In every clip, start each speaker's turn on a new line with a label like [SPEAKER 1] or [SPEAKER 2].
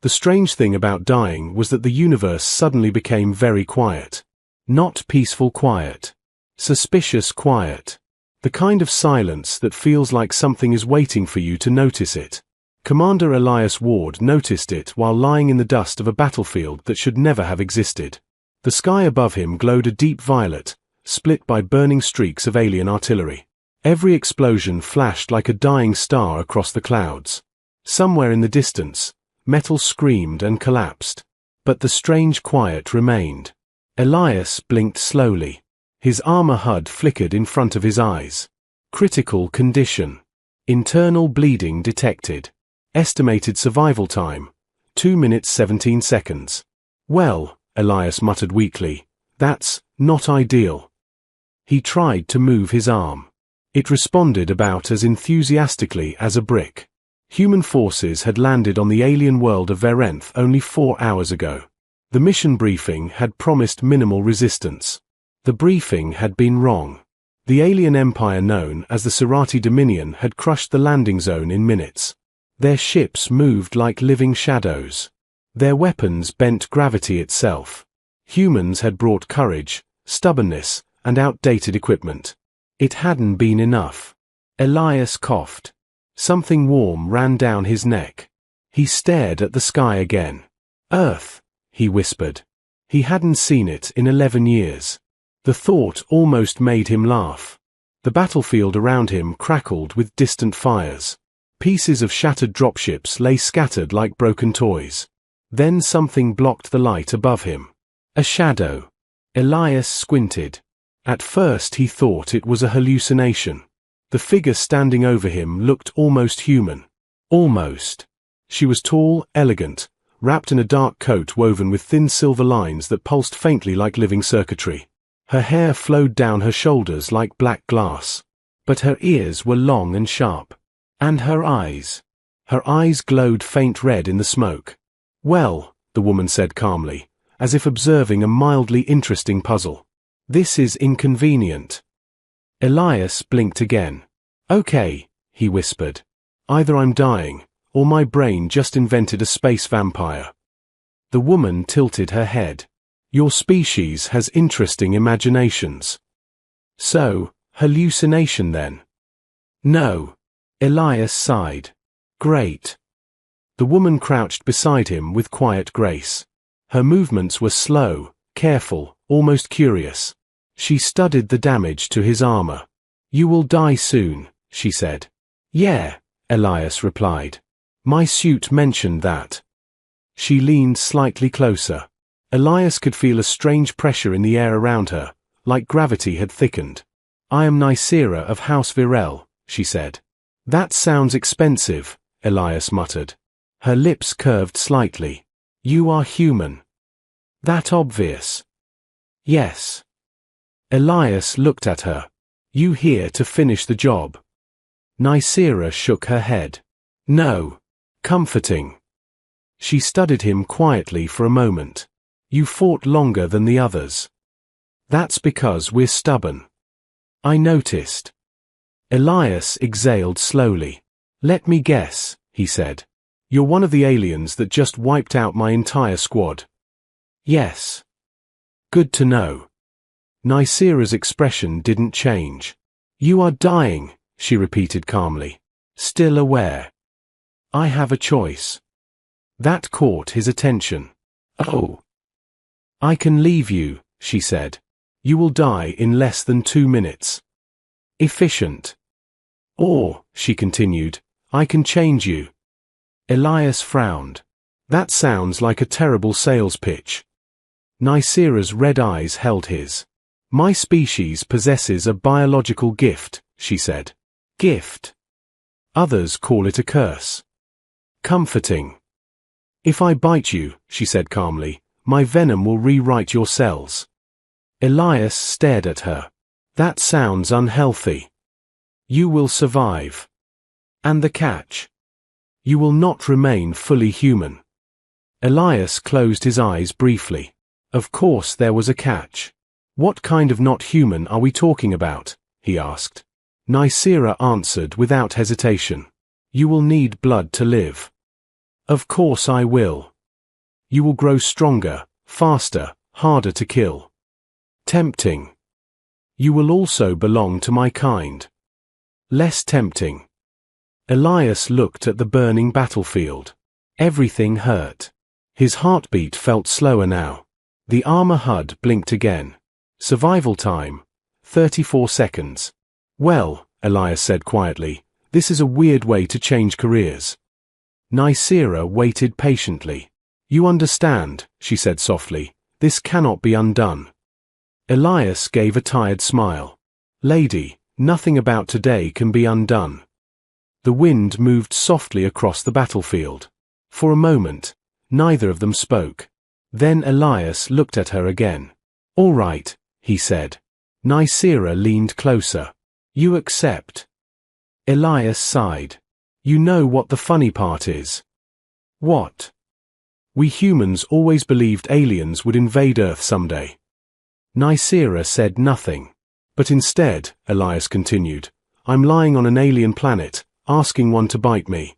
[SPEAKER 1] The strange thing about dying was that the universe suddenly became very quiet. Not peaceful quiet. Suspicious quiet. The kind of silence that feels like something is waiting for you to notice it. Commander Elias Ward noticed it while lying in the dust of a battlefield that should never have existed. The sky above him glowed a deep violet, split by burning streaks of alien artillery. Every explosion flashed like a dying star across the clouds. Somewhere in the distance, metal screamed and collapsed. But the strange quiet remained. Elias blinked slowly. His armor HUD flickered in front of his eyes. Critical condition. Internal bleeding detected. Estimated survival time, 2 minutes 17 seconds. Well, Elias muttered weakly, that's not ideal. He tried to move his arm. It responded about as enthusiastically as a brick. Human forces had landed on the alien world of Verenth only 4 hours ago. The mission briefing had promised minimal resistance. The briefing had been wrong. The alien empire known as the Serati Dominion had crushed the landing zone in minutes. Their ships moved like living shadows. Their weapons bent gravity itself. Humans had brought courage, stubbornness, and outdated equipment. It hadn't been enough. Elias coughed. Something warm ran down his neck. He stared at the sky again. Earth, he whispered. He hadn't seen it in 11 years. The thought almost made him laugh. The battlefield around him crackled with distant fires. Pieces of shattered dropships lay scattered like broken toys. Then something blocked the light above him. A shadow. Elias squinted. At first he thought it was a hallucination. The figure standing over him looked almost human. Almost. She was tall, elegant, wrapped in a dark coat woven with thin silver lines that pulsed faintly like living circuitry. Her hair flowed down her shoulders like black glass. But her ears were long and sharp. And her eyes. Her eyes glowed faint red in the smoke. Well, the woman said calmly, as if observing a mildly interesting puzzle. This is inconvenient. Elias blinked again. Okay, he whispered. Either I'm dying, or my brain just invented a space vampire. The woman tilted her head. Your species has interesting imaginations. So, hallucination then? No. Elias sighed. Great. The woman crouched beside him with quiet grace. Her movements were slow, careful, almost curious. She studied the damage to his armor. You will die soon, she said. Yeah, Elias replied. My suit mentioned that. She leaned slightly closer. Elias could feel a strange pressure in the air around her, like gravity had thickened. I am Nicera of House Virel, she said. That sounds expensive, Elias muttered. Her lips curved slightly. You are human. That obvious? Yes. Elias looked at her. You here to finish the job? Nicera shook her head. No. Comforting. She studied him quietly for a moment. You fought longer than the others. That's because we're stubborn. I noticed. Elias exhaled slowly. Let me guess, he said. You're one of the aliens that just wiped out my entire squad. Yes. Good to know. Nicera's expression didn't change. You are dying, she repeated calmly. Still aware. I have a choice. That caught his attention. Oh. I can leave you, she said. You will die in less than 2 minutes. Efficient. Or, she continued, I can change you. Elias frowned. That sounds like a terrible sales pitch. Nicera's red eyes held his. My species possesses a biological gift, she said. Gift. Others call it a curse. Comforting. If I bite you, she said calmly, my venom will rewrite your cells. Elias stared at her. That sounds unhealthy. You will survive. And the catch? You will not remain fully human. Elias closed his eyes briefly. Of course there was a catch. What kind of not human are we talking about? He asked. Nicera answered without hesitation. You will need blood to live. Of course I will, You will grow stronger, faster, harder to kill. Tempting. You will also belong to my kind. Less tempting. Elias looked at the burning battlefield. Everything hurt. His heartbeat felt slower now. The armor HUD blinked again. Survival time, 34 seconds. Well, Elias said quietly, this is a weird way to change careers. Nicira waited patiently. You understand, she said softly, this cannot be undone. Elias gave a tired smile. Lady, nothing about today can be undone. The wind moved softly across the battlefield. For a moment, neither of them spoke. Then Elias looked at her again. All right, he said. Nicira leaned closer. You accept. Elias sighed. You know what the funny part is? What? We humans always believed aliens would invade Earth someday. Nicira said nothing. But instead, Elias continued, I'm lying on an alien planet, asking one to bite me.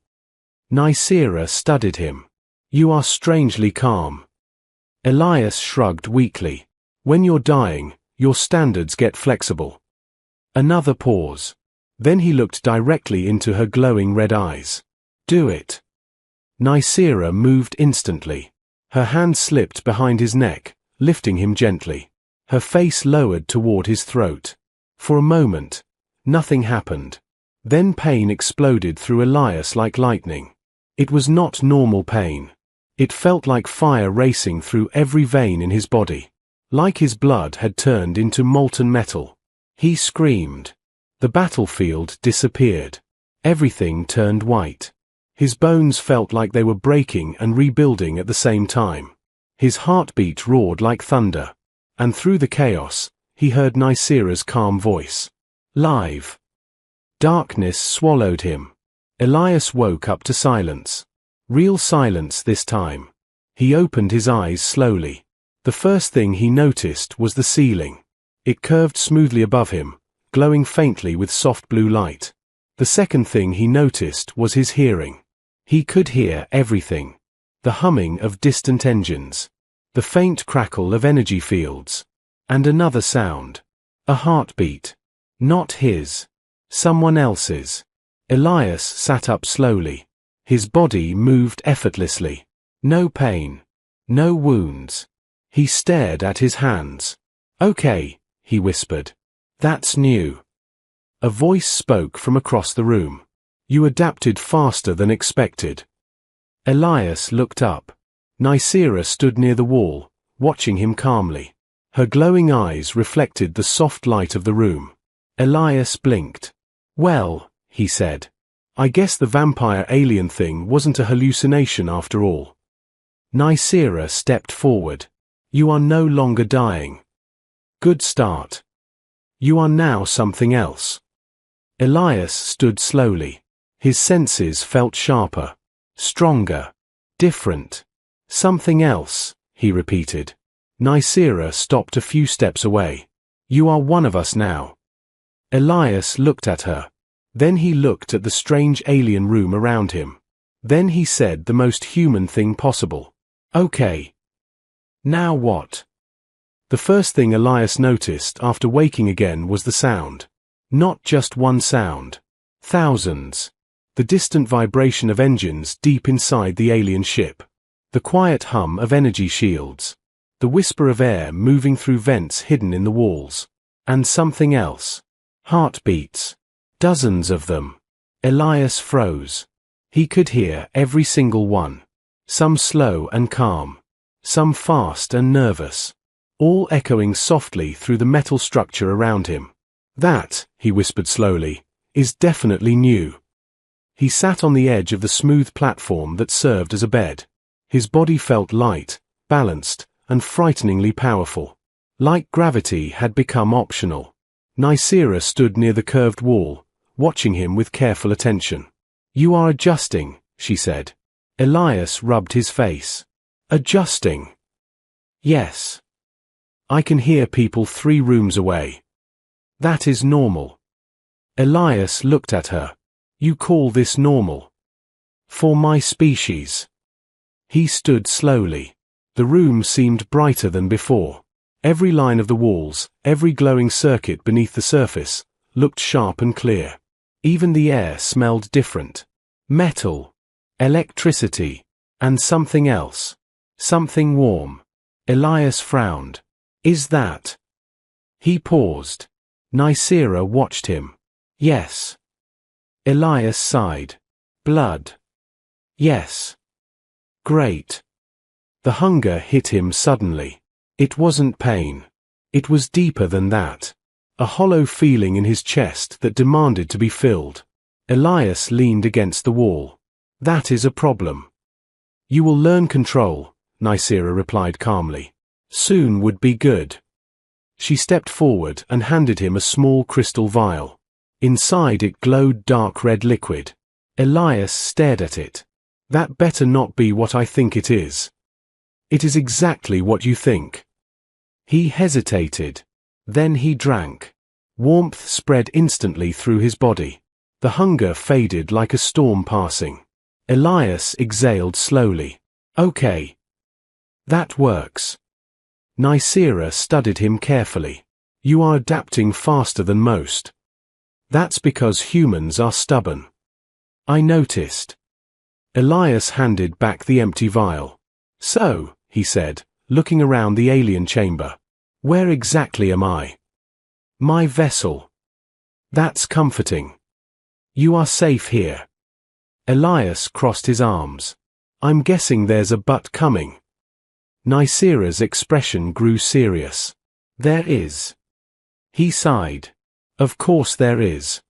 [SPEAKER 1] Nicira studied him. You are strangely calm. Elias shrugged weakly. When you're dying, your standards get flexible. Another pause. Then he looked directly into her glowing red eyes. Do it. Nicira moved instantly. Her hand slipped behind his neck, lifting him gently. Her face lowered toward his throat. For a moment, nothing happened. Then pain exploded through Elias like lightning. It was not normal pain. It felt like fire racing through every vein in his body. Like his blood had turned into molten metal. He screamed. The battlefield disappeared. Everything turned white. His bones felt like they were breaking and rebuilding at the same time. His heartbeat roared like thunder. And through the chaos, he heard Nicira's calm voice. Live. Darkness swallowed him. Elias woke up to silence. Real silence this time. He opened his eyes slowly. The first thing he noticed was the ceiling. It curved smoothly above him, glowing faintly with soft blue light. The second thing he noticed was his hearing. He could hear everything. The humming of distant engines. The faint crackle of energy fields. And another sound. A heartbeat. Not his. Someone else's. Elias sat up slowly. His body moved effortlessly. No pain. No wounds. He stared at his hands. Okay, he whispered. That's new. A voice spoke from across the room. You adapted faster than expected. Elias looked up. Nicira stood near the wall, watching him calmly. Her glowing eyes reflected the soft light of the room. Elias blinked. Well, he said. I guess the vampire alien thing wasn't a hallucination after all. Nicira stepped forward. You are no longer dying. Good start. You are now something else. Elias stood slowly. His senses felt sharper, stronger, different. Something else, he repeated. Nicira stopped a few steps away. You are one of us now. Elias looked at her. Then he looked at the strange alien room around him. Then he said the most human thing possible. Okay. Now what? The first thing Elias noticed after waking again was the sound. Not just one sound. Thousands. The distant vibration of engines deep inside the alien ship. The quiet hum of energy shields. The whisper of air moving through vents hidden in the walls. And something else. Heartbeats. Dozens of them. Elias froze. He could hear every single one. Some slow and calm. Some fast and nervous. All echoing softly through the metal structure around him. That, he whispered slowly, is definitely new. He sat on the edge of the smooth platform that served as a bed. His body felt light, balanced, and frighteningly powerful. Like gravity had become optional. Nicira stood near the curved wall, watching him with careful attention. You are adjusting, she said. Elias rubbed his face. Adjusting? Yes. I can hear people 3 rooms away. That is normal. Elias looked at her. You call this normal? For my species. He stood slowly. The room seemed brighter than before. Every line of the walls, every glowing circuit beneath the surface, looked sharp and clear. Even the air smelled different. Metal, electricity, and something else. Something warm. Elias frowned. Is that? He paused. Nicira watched him. Yes. Elias sighed. Blood. Yes. Great. The hunger hit him suddenly. It wasn't pain. It was deeper than that. A hollow feeling in his chest that demanded to be filled. Elias leaned against the wall. That is a problem. You will learn control, Nicira replied calmly. Soon would be good. She stepped forward and handed him a small crystal vial. Inside it glowed dark red liquid. Elias stared at it. That better not be what I think it is. It is exactly what you think. He hesitated. Then he drank. Warmth spread instantly through his body. The hunger faded like a storm passing. Elias exhaled slowly. Okay. That works. Nicira studied him carefully. You are adapting faster than most. That's because humans are stubborn. I noticed. Elias handed back the empty vial. So, he said, looking around the alien chamber. Where exactly am I? My vessel. That's comforting. You are safe here. Elias crossed his arms. I'm guessing there's a but coming. Nicira's expression grew serious. There is. He sighed. Of course there is.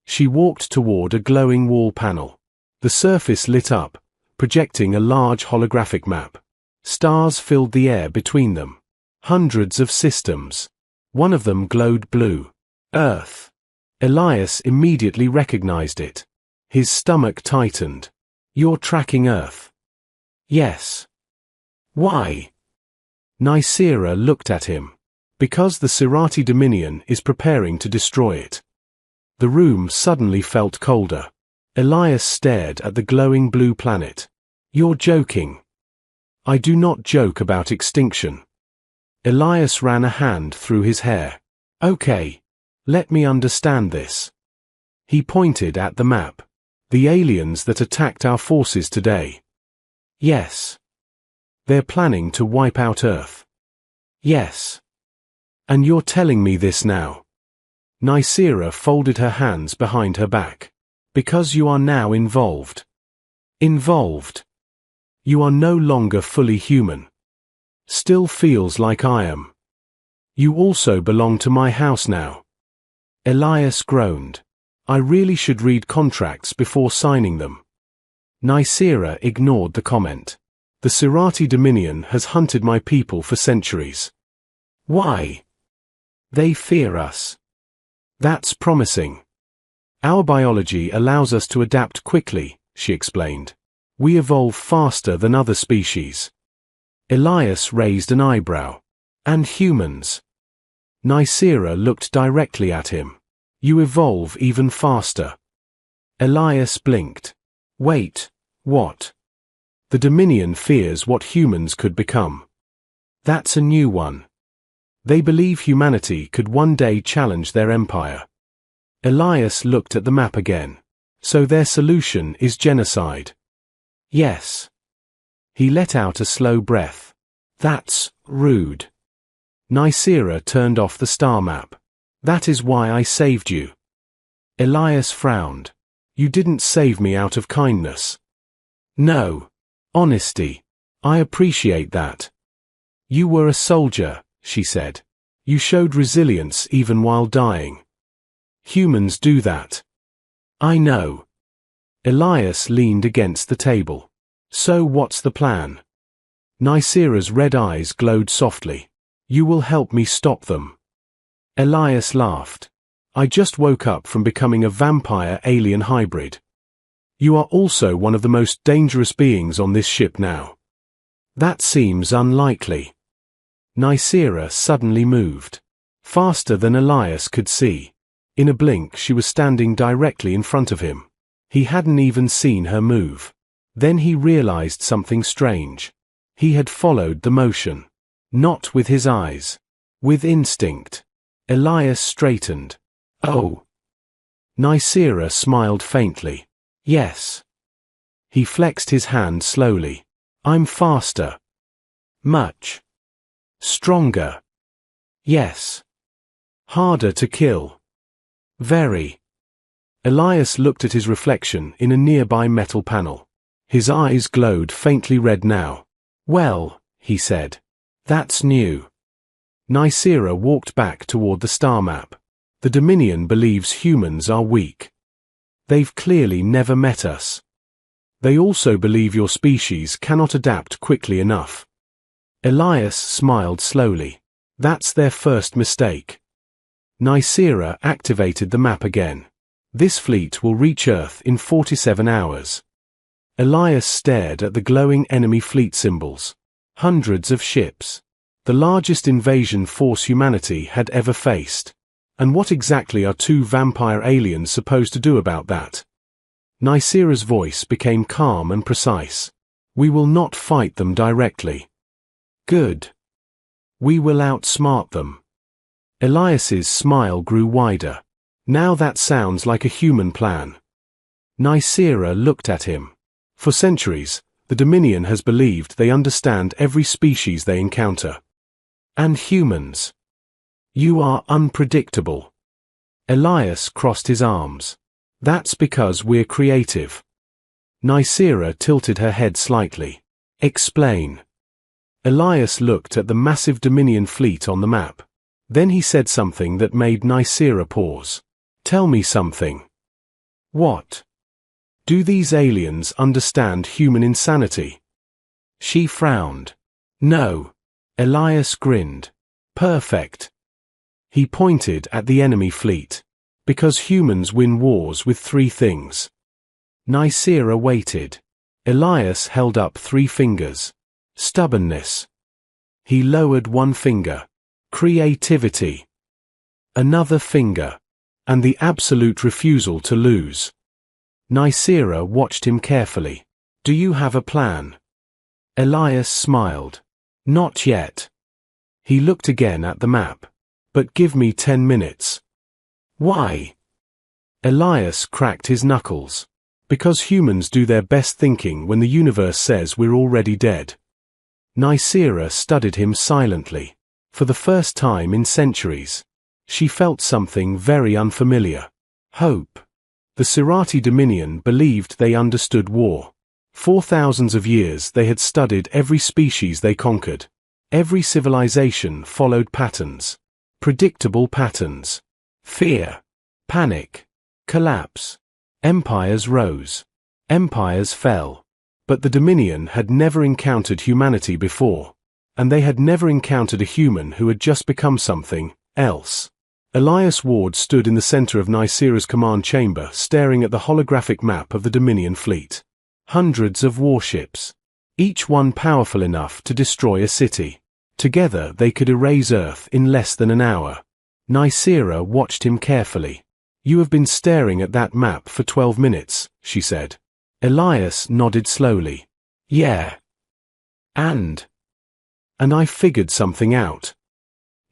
[SPEAKER 1] She walked toward a glowing wall panel. The surface lit up, projecting a large holographic map. Stars filled the air between them. Hundreds of systems. One of them glowed blue. Earth. Elias immediately recognized it. His stomach tightened. You're tracking Earth. Yes. Why? Nicira looked at him. Because the Sirati Dominion is preparing to destroy it. The room suddenly felt colder. Elias stared at the glowing blue planet. You're joking. I do not joke about extinction. Elias ran a hand through his hair. Okay. Let me understand this. He pointed at the map. The aliens that attacked our forces today. Yes. They're planning to wipe out Earth. Yes. And you're telling me this now. Nicira folded her hands behind her back. Because you are now involved. Involved. You are no longer fully human. Still feels like I am. You also belong to my house now. Elias groaned. I really should read contracts before signing them. Nicira ignored the comment. The Sirati Dominion has hunted my people for centuries. Why? They fear us. That's promising. Our biology allows us to adapt quickly, she explained. We evolve faster than other species. Elias raised an eyebrow. And humans. Nicira looked directly at him. You evolve even faster. Elias blinked. Wait, what? The Dominion fears what humans could become. That's a new one. They believe humanity could one day challenge their empire. Elias looked at the map again. So their solution is genocide. Yes. He let out a slow breath. That's rude. Nicira turned off the star map. That is why I saved you. Elias frowned. You didn't save me out of kindness. No. Honesty. I appreciate that. You were a soldier, she said. You showed resilience even while dying. Humans do that. I know. Elias leaned against the table. So what's the plan? Nicira's red eyes glowed softly. You will help me stop them. Elias laughed. I just woke up from becoming a vampire-alien hybrid. You are also one of the most dangerous beings on this ship now. That seems unlikely. Nicira suddenly moved. Faster than Elias could see. In a blink she was standing directly in front of him. He hadn't even seen her move. Then he realized something strange. He had followed the motion. Not with his eyes. With instinct. Elias straightened. Oh. Nicira smiled faintly. Yes. He flexed his hand slowly. I'm faster. Much. Stronger. Yes. Harder to kill. Very. Elias looked at his reflection in a nearby metal panel. His eyes glowed faintly red now. Well, he said. That's new. Nicira walked back toward the star map. The Dominion believes humans are weak. They've clearly never met us. They also believe your species cannot adapt quickly enough. Elias smiled slowly. That's their first mistake. Nicira activated the map again. This fleet will reach Earth in 47 hours. Elias stared at the glowing enemy fleet symbols. Hundreds of ships. The largest invasion force humanity had ever faced. And what exactly are two vampire aliens supposed to do about that? Nicira's voice became calm and precise. We will not fight them directly. Good. We will outsmart them. Elias's smile grew wider. Now that sounds like a human plan. Nicira looked at him. For centuries, the Dominion has believed they understand every species they encounter. And humans. You are unpredictable. Elias crossed his arms. That's because we're creative. Nicira tilted her head slightly. Explain. Elias looked at the massive Dominion fleet on the map. Then he said something that made Nicira pause. Tell me something. What? Do these aliens understand human insanity? She frowned. No. Elias grinned. Perfect. He pointed at the enemy fleet. Because humans win wars with three things. Nicira waited. Elias held up 3 fingers. Stubbornness. He lowered one finger. Creativity. Another finger. And the absolute refusal to lose. Nicira watched him carefully. Do you have a plan? Elias smiled. Not yet. He looked again at the map. But give me 10 minutes. Why? Elias cracked his knuckles. Because humans do their best thinking when the universe says we're already dead. Nicira studied him silently. For the first time in centuries. She felt something very unfamiliar. Hope. The Sirati Dominion believed they understood war. For thousands of years they had studied every species they conquered. Every civilization followed patterns. Predictable patterns. Fear. Panic. Collapse. Empires rose. Empires fell. But the Dominion had never encountered humanity before. And they had never encountered a human who had just become something else. Elias Ward stood in the center of Nicira's command chamber, staring at the holographic map of the Dominion fleet. Hundreds of warships. Each one powerful enough to destroy a city. Together they could erase Earth in less than an hour. Nicira watched him carefully. You have been staring at that map for 12 minutes, she said. Elias nodded slowly. Yeah. And I figured something out.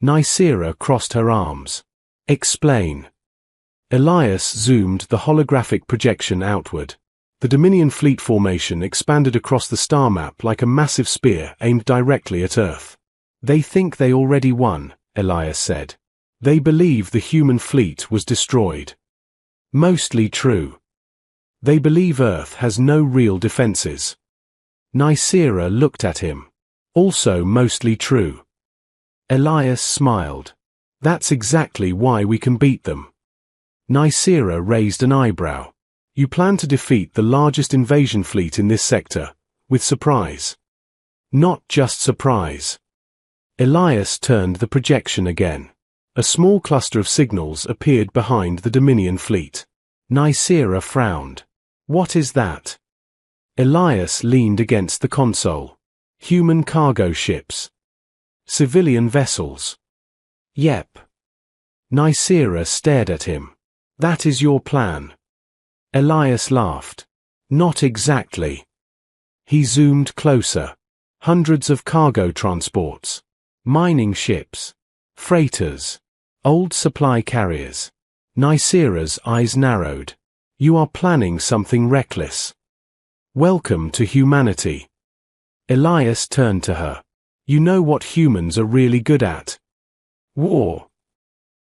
[SPEAKER 1] Nicira crossed her arms. Explain. Elias zoomed the holographic projection outward. The Dominion fleet formation expanded across the star map like a massive spear aimed directly at Earth. They think they already won, Elias said. They believe the human fleet was destroyed. Mostly true. They believe Earth has no real defenses. Nicira looked at him. Also mostly true. Elias smiled. That's exactly why we can beat them. Nicira raised an eyebrow. You plan to defeat the largest invasion fleet in this sector, with surprise. Not just surprise. Elias turned the projection again. A small cluster of signals appeared behind the Dominion fleet. Nicira frowned. What is that? Elias leaned against the console. Human cargo ships. Civilian vessels. Yep. Nicira stared at him. That is your plan. Elias laughed. Not exactly. He zoomed closer. Hundreds of cargo transports, mining ships, freighters, old supply carriers. Nicera's eyes narrowed. You are planning something reckless. Welcome to humanity. Elias turned to her. You know what humans are really good at? War.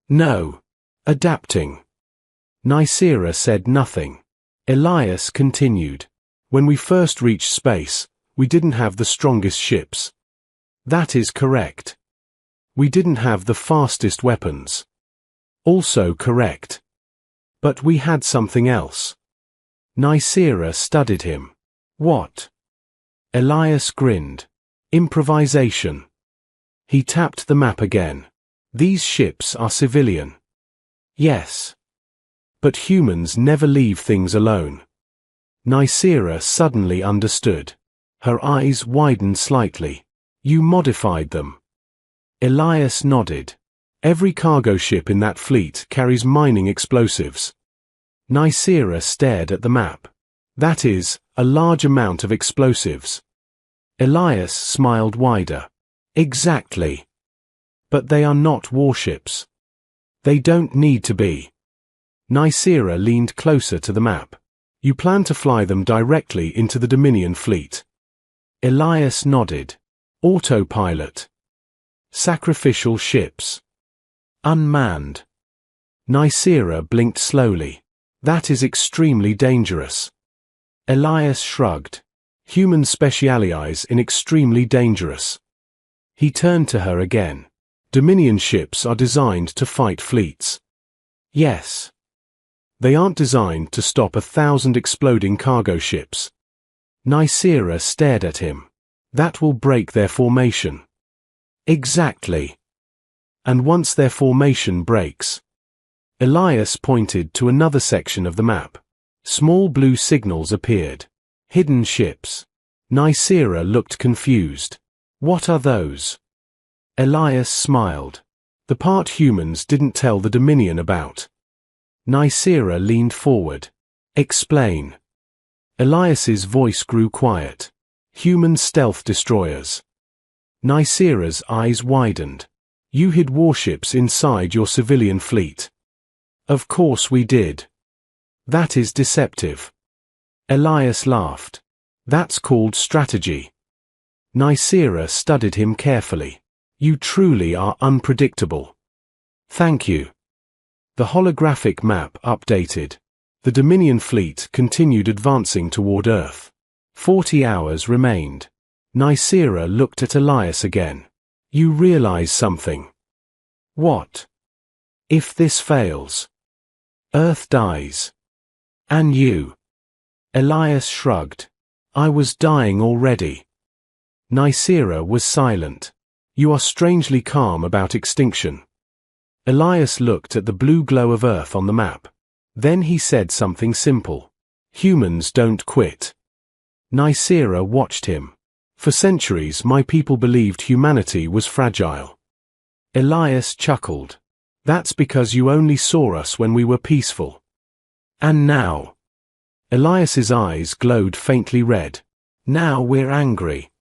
[SPEAKER 1] No. Adapting. Nicera said nothing. Elias continued. When we first reached space, we didn't have the strongest ships. That is correct. We didn't have the fastest weapons. Also correct. But we had something else. Nicera studied him. What? Elias grinned. Improvisation. He tapped the map again. These ships are civilian. Yes. But humans never leave things alone. Nicera suddenly understood. Her eyes widened slightly. You modified them. Elias nodded. Every cargo ship in that fleet carries mining explosives. Nicera stared at the map. That is, a large amount of explosives. Elias smiled wider. Exactly. But they are not warships. They don't need to be. Nicera leaned closer to the map. You plan to fly them directly into the Dominion fleet. Elias nodded. Autopilot. Sacrificial ships. Unmanned. Nicera blinked slowly. That is extremely dangerous. Elias shrugged. Human specialize in extremely dangerous. He turned to her again. Dominion ships are designed to fight fleets. Yes. They aren't designed to stop 1,000 exploding cargo ships. Nicera stared at him. That will break their formation. Exactly. And once their formation breaks. Elias pointed to another section of the map. Small blue signals appeared. Hidden ships. Nicera looked confused. What are those? Elias smiled. The part humans didn't tell the Dominion about. Nicera leaned forward. Explain. Elias's voice grew quiet. Human stealth destroyers. Nicera's eyes widened. You hid warships inside your civilian fleet. Of course we did. That is deceptive. Elias laughed. That's called strategy. Nicera studied him carefully. You truly are unpredictable. Thank you. The holographic map updated. The Dominion fleet continued advancing toward Earth. 40 hours remained. Nicera looked at Elias again. You realize something. What? If this fails, Earth dies. And you? Elias shrugged. I was dying already. Nicera was silent. You are strangely calm about extinction. Elias looked at the blue glow of Earth on the map. Then he said something simple. Humans don't quit. Nicera watched him. For centuries my people believed humanity was fragile. Elias chuckled. That's because you only saw us when we were peaceful. And now? Elias's eyes glowed faintly red. Now we're angry.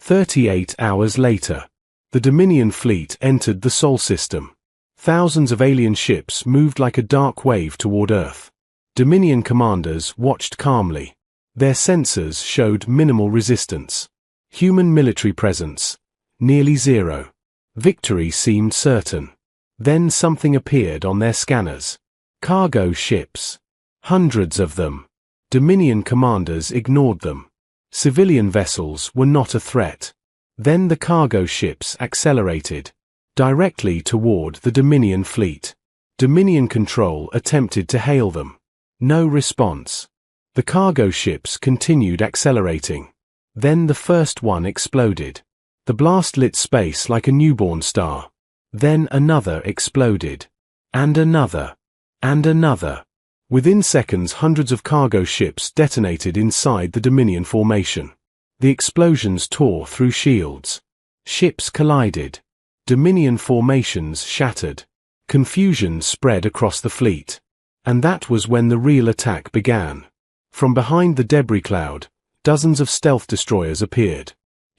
[SPEAKER 1] 38 hours later. The Dominion fleet entered the Sol system. Thousands of alien ships moved like a dark wave toward Earth. Dominion commanders watched calmly. Their sensors showed minimal resistance. Human military presence. Nearly zero. Victory seemed certain. Then something appeared on their scanners. Cargo ships. Hundreds of them. Dominion commanders ignored them. Civilian vessels were not a threat. Then the cargo ships accelerated. Directly toward the Dominion fleet. Dominion control attempted to hail them. No response. The cargo ships continued accelerating. Then the first one exploded. The blast lit space like a newborn star. Then another exploded. And another. And another. Within seconds hundreds of cargo ships detonated inside the Dominion formation. The explosions tore through shields. Ships collided. Dominion formations shattered. Confusion spread across the fleet. And that was when the real attack began. From behind the debris cloud, dozens of stealth destroyers appeared.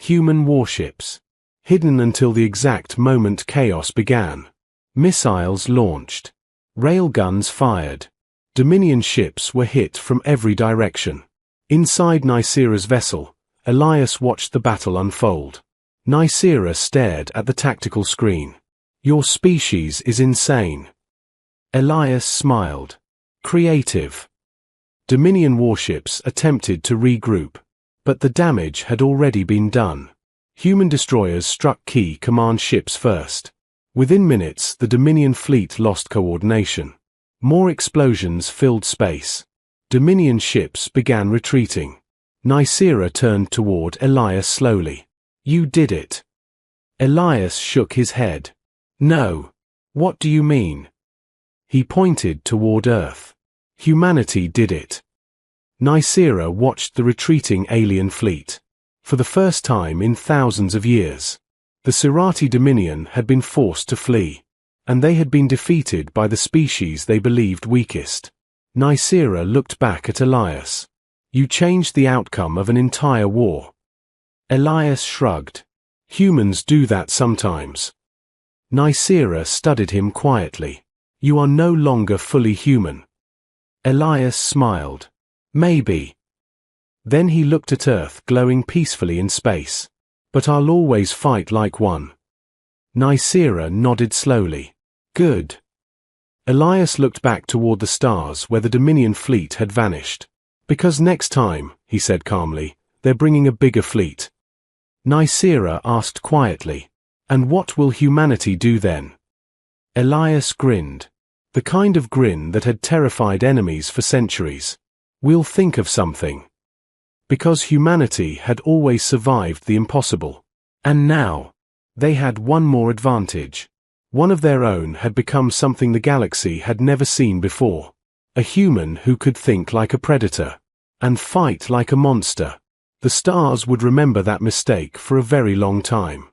[SPEAKER 1] Human warships. Hidden until the exact moment chaos began. Missiles launched. Railguns fired. Dominion ships were hit from every direction. Inside Nicera's vessel, Elias watched the battle unfold. Nicera stared at the tactical screen. Your species is insane. Elias smiled. Creative. Dominion warships attempted to regroup, but the damage had already been done. Human destroyers struck key command ships first. Within minutes, the Dominion fleet lost coordination. More explosions filled space. Dominion ships began retreating. Nicera turned toward Elias slowly. You did it. Elias shook his head. No. What do you mean? He pointed toward Earth. Humanity did it. Nicera watched the retreating alien fleet. For the first time in thousands of years, the Sirati Dominion had been forced to flee, and they had been defeated by the species they believed weakest. Nicera looked back at Elias. You changed the outcome of an entire war. Elias shrugged. Humans do that sometimes. Nicera studied him quietly. You are no longer fully human. Elias smiled. Maybe. Then he looked at Earth glowing peacefully in space. But I'll always fight like one. Nicera nodded slowly. Good. Elias looked back toward the stars where the Dominion fleet had vanished. Because next time, he said calmly, they're bringing a bigger fleet. Nicera asked quietly, and what will humanity do then? Elias grinned. The kind of grin that had terrified enemies for centuries. We'll think of something. Because humanity had always survived the impossible. And now, they had one more advantage. One of their own had become something the galaxy had never seen before. A human who could think like a predator. And fight like a monster. The stars would remember that mistake for a very long time.